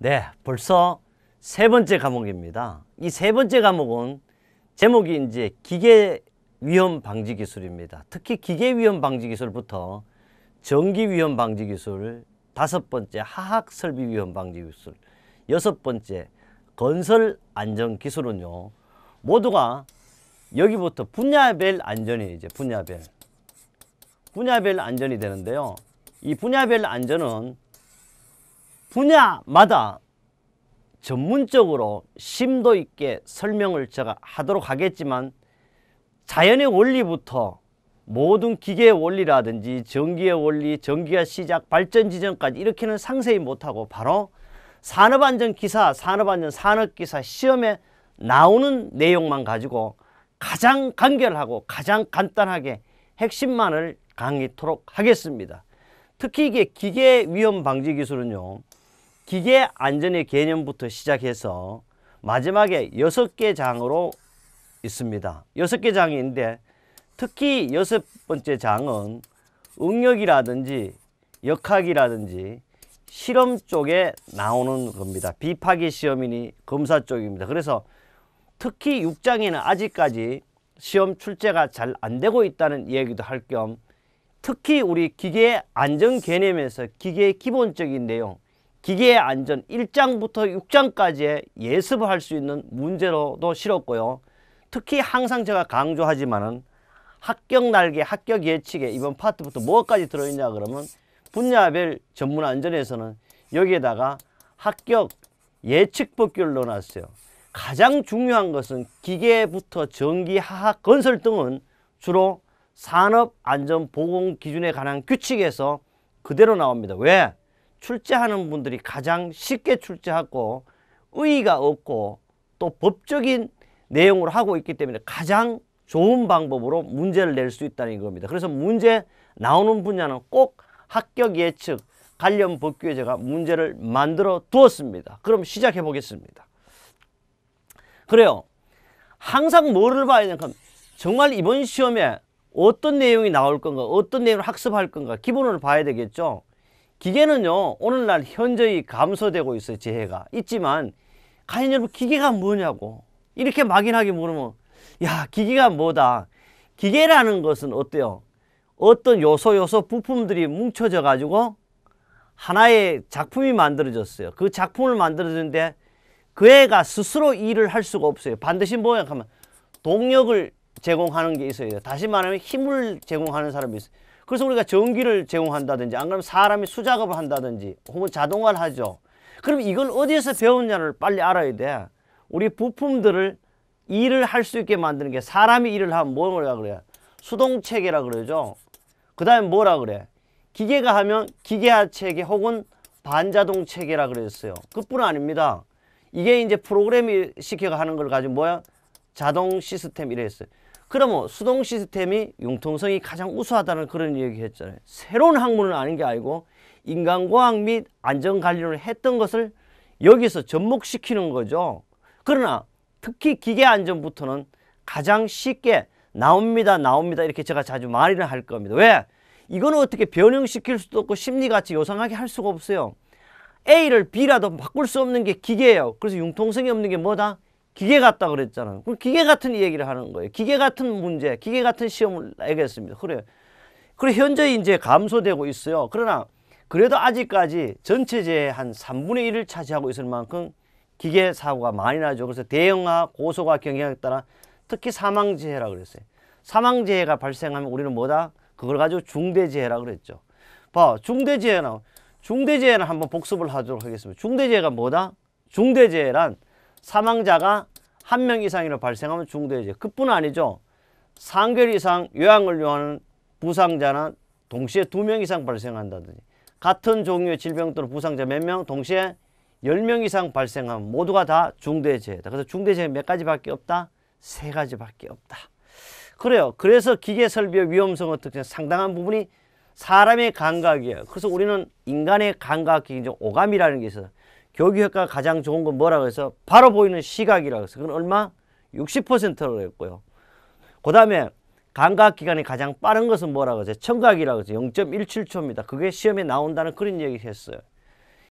네, 벌써 세 번째 과목입니다. 이 세 번째 과목은 제목이 이제 기계 위험 방지 기술입니다. 특히 기계 위험 방지 기술부터 전기 위험 방지 기술, 다섯 번째 화학 설비 위험 방지 기술, 여섯 번째 건설 안전 기술은요, 모두가 여기부터 분야별 안전이 이제 분야별 안전이 되는데요. 이 분야별 안전은 분야마다 전문적으로 심도 있게 설명을 제가 하도록 하겠지만, 자연의 원리부터 모든 기계의 원리라든지 전기의 원리, 전기가 시작, 발전 지점까지 이렇게는 상세히 못하고 바로 산업안전기사, 산업기사 시험에 나오는 내용만 가지고 가장 간결하고 가장 간단하게 핵심만을 강의토록 하겠습니다. 특히 이게 기계 위험 방지 기술은요, 기계 안전의 개념부터 시작해서 마지막에 6개 장으로 있습니다. 6개 장이 있는데, 특히 여섯 번째 장은 응역이라든지 역학이라든지 실험 쪽에 나오는 겁니다. 비파기 시험이니 검사 쪽입니다. 그래서 특히 6장에는 아직까지 시험 출제가 잘 안 되고 있다는 이야기도 할 겸, 특히 우리 기계 안전 개념에서 기계의 기본적인 내용, 기계의 안전 1장부터 6장까지의 예습을 할 수 있는 문제로도 실었고요. 특히 항상 제가 강조하지만은 합격 날개, 합격 예측에 이번 파트부터 뭐까지 들어있냐 그러면 분야별 전문 안전에서는 여기에다가 합격 예측 법규를 넣어놨어요. 가장 중요한 것은 기계부터 전기, 화학, 건설 등은 주로 산업안전보건기준에 관한 규칙에서 그대로 나옵니다. 왜? 출제하는 분들이 가장 쉽게 출제하고 의의가 없고 또 법적인 내용으로 하고 있기 때문에 가장 좋은 방법으로 문제를 낼 수 있다는 겁니다. 그래서 문제 나오는 분야는 꼭 합격 예측 관련 법규에 제가 문제를 만들어 두었습니다. 그럼 시작해 보겠습니다. 그래요. 항상 뭐를 봐야 되냐, 정말 이번 시험에 어떤 내용이 나올 건가, 어떤 내용을 학습할 건가 기본을 봐야 되겠죠. 기계는요, 오늘날 현저히 감소되고 있어요. 재해가 있지만 과연 여러분 기계가 뭐냐고 이렇게 막연하게 물으면, 야, 기계가 뭐다. 기계라는 것은 어때요? 어떤 요소 부품들이 뭉쳐져 가지고 하나의 작품이 만들어졌어요. 그 작품을 만들어졌는데 그 애가 스스로 일을 할 수가 없어요. 반드시 뭐냐 하면 동력을 제공하는 게 있어야 돼요. 다시 말하면 힘을 제공하는 사람이 있어요. 그래서 우리가 전기를 제공한다든지, 안 그러면 사람이 수작업을 한다든지 혹은 자동화를 하죠. 그럼 이걸 어디에서 배웠냐를 빨리 알아야 돼. 우리 부품들을 일을 할 수 있게 만드는 게, 사람이 일을 하면 뭐라 그래요? 수동체계라 그러죠. 그 다음에 뭐라 그래? 기계가 하면 기계화 체계 혹은 반자동 체계라 그랬어요. 그뿐 아닙니다. 이게 이제 프로그램이 시켜가 하는 걸 가지고 뭐야? 자동 시스템 이랬어요. 그러면 수동 시스템이 융통성이 가장 우수하다는 그런 얘기 했잖아요. 새로운 학문은 아닌 게 아니고 인간과학 및 안전관리를 했던 것을 여기서 접목시키는 거죠. 그러나 특히 기계 안전부터는 가장 쉽게 나옵니다 이렇게 제가 자주 말을 할 겁니다. 왜? 이거는 어떻게 변형시킬 수도 없고 심리같이 요상하게 할 수가 없어요. A를 B라도 바꿀 수 없는 게 기계예요. 그래서 융통성이 없는 게 뭐다? 기계 같다 그랬잖아요. 그럼 기계 같은 얘기를 하는 거예요. 기계 같은 문제, 기계 같은 시험을 내겠습니다. 그래요. 그래 현재 이제 감소되고 있어요. 그러나 그래도 아직까지 전체 재해의 한 3분의 1을 차지하고 있을 만큼 기계 사고가 많이 나죠. 그래서 대형화, 고소가 경향에 따라 특히 사망재해라고 그랬어요. 사망재해가 발생하면 우리는 뭐다? 그걸 가지고 중대재해라고 그랬죠. 봐, 중대재해는 한번 복습을 하도록 하겠습니다. 중대재해가 뭐다? 중대재해란 사망자가 1명 이상으로 발생하면 중대재해. 그뿐 아니죠. 상결 이상 요양을 요하는 부상자는 동시에 2명 이상 발생한다든지, 같은 종류의 질병 또는 부상자 몇 명 동시에 10명 이상 발생하면 모두가 다 중대재해다. 그래서 중대재해 몇 가지밖에 없다? 3가지밖에 없다. 그래요. 그래서 기계 설비의 위험성의 특징 상당한 부분이 사람의 감각이에요. 그래서 우리는 인간의 감각이 오감이라는 게 있어요. 교육 효과가 가장 좋은 건 뭐라고 해서 바로 보이는 시각이라고 해서 그건 얼마? 60%라고 했고요. 그 다음에 감각기관이 가장 빠른 것은 뭐라고 해서 청각이라고 해서 0.17초입니다. 그게 시험에 나온다는 그런 얘기를 했어요.